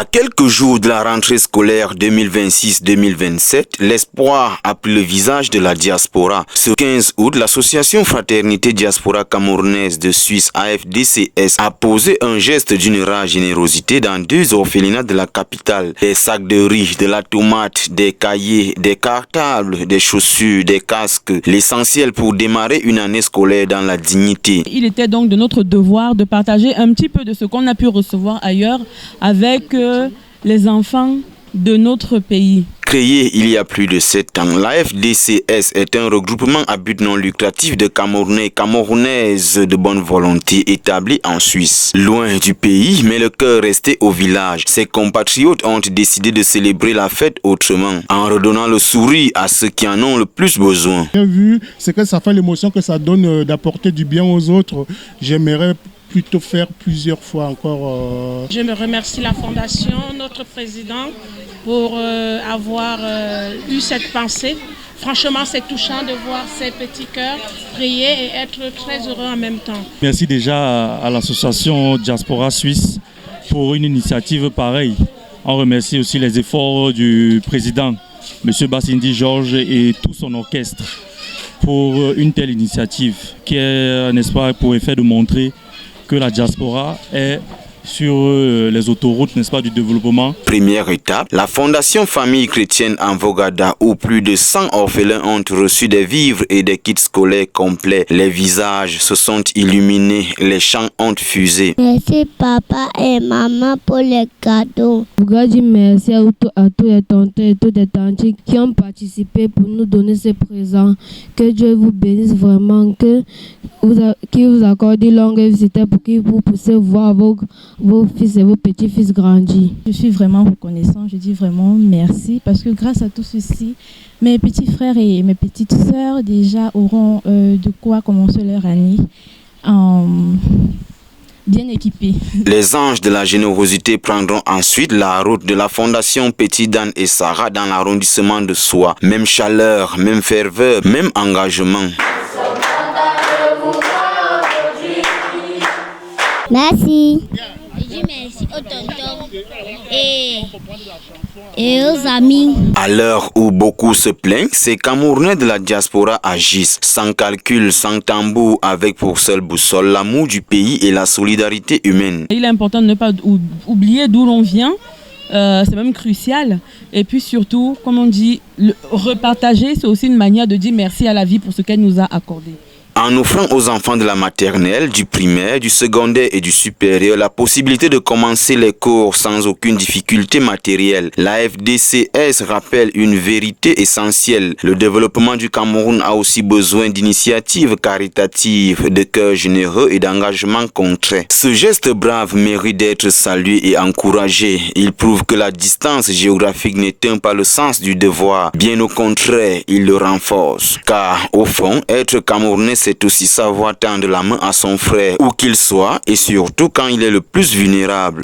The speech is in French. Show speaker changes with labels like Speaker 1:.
Speaker 1: À quelques jours de la rentrée scolaire 2026-2027, l'espoir a pris le visage de la diaspora. Ce 15 août, l'association Fraternité Diaspora Camerounaise de Suisse AFDCS a posé un geste d'une rare générosité dans 2 orphelinats de la capitale. Des sacs de riz, de la tomate, des cahiers, des cartables, des chaussures, des casques. L'essentiel pour démarrer une année scolaire dans la dignité.
Speaker 2: Il était donc de notre devoir de partager un petit peu de ce qu'on a pu recevoir ailleurs avec les enfants de notre pays.
Speaker 1: Créé il y a plus de 7 ans, l'AFDCS est un regroupement à but non lucratif de Camerounais et Camerounaises de bonne volonté établis en Suisse. Loin du pays, mais le cœur resté au village. Ses compatriotes ont décidé de célébrer la fête autrement, en redonnant le sourire à ceux qui en ont le plus besoin.
Speaker 3: J'ai vu ce que ça fait, l'émotion que ça donne d'apporter du bien aux autres. J'aimerais plutôt faire plusieurs fois encore.
Speaker 4: Je me remercie la Fondation, notre président, pour avoir eu cette pensée. Franchement, c'est touchant de voir ces petits cœurs prier et être très heureux en même temps.
Speaker 5: Merci déjà à l'association Diaspora Suisse pour une initiative pareille. On remercie aussi les efforts du président, M. Bassindi Georges, et tout son orchestre pour une telle initiative qui est, n'est-ce pas, pour effet de montrer que la diaspora est sur les autoroutes, n'est-ce pas, du développement.
Speaker 1: Première étape, la Fondation Famille Chrétienne en Vogada, où plus de 100 orphelins ont reçu des vivres et des kits scolaires complets. Les visages se sont illuminés, les chants ont fusé.
Speaker 6: Merci papa et maman pour les cadeaux.
Speaker 7: Je voudrais dire merci à tous les tontons et toutes les tantes qui ont participé pour nous donner ces présents. Que Dieu vous bénisse vraiment, qu'il vous accorde une longue vie pour que vous puissiez voir vos fils et vos petits-fils grandir.
Speaker 8: Je suis vraiment reconnaissant, je dis vraiment merci parce que grâce à tout ceci, mes petits frères et mes petites sœurs déjà auront de quoi commencer leur année bien équipés.
Speaker 1: Les anges de la générosité prendront ensuite la route de la Fondation Petit Dan et Sarah dans l'arrondissement de Soie. Même chaleur, même ferveur, même engagement.
Speaker 6: Merci. Je dis merci aux tontons et aux amis.
Speaker 1: À l'heure où beaucoup se plaignent, ces Camerounais de la diaspora agissent sans calcul, sans tambour, avec pour seule boussole l'amour du pays et la solidarité humaine.
Speaker 2: Il est important de ne pas oublier d'où l'on vient. C'est même crucial. Et puis surtout, comme on dit, repartager, c'est aussi une manière de dire merci à la vie pour ce qu'elle nous a accordé.
Speaker 1: En offrant aux enfants de la maternelle, du primaire, du secondaire et du supérieur la possibilité de commencer les cours sans aucune difficulté matérielle, l'AFDCS rappelle une vérité essentielle. Le développement du Cameroun a aussi besoin d'initiatives caritatives, de cœurs généreux et d'engagement concret. Ce geste brave mérite d'être salué et encouragé. Il prouve que la distance géographique n'éteint pas le sens du devoir. Bien au contraire, il le renforce. Car, au fond, être Camerounais, c'est aussi savoir tendre la main à son frère, où qu'il soit, et surtout quand il est le plus vulnérable.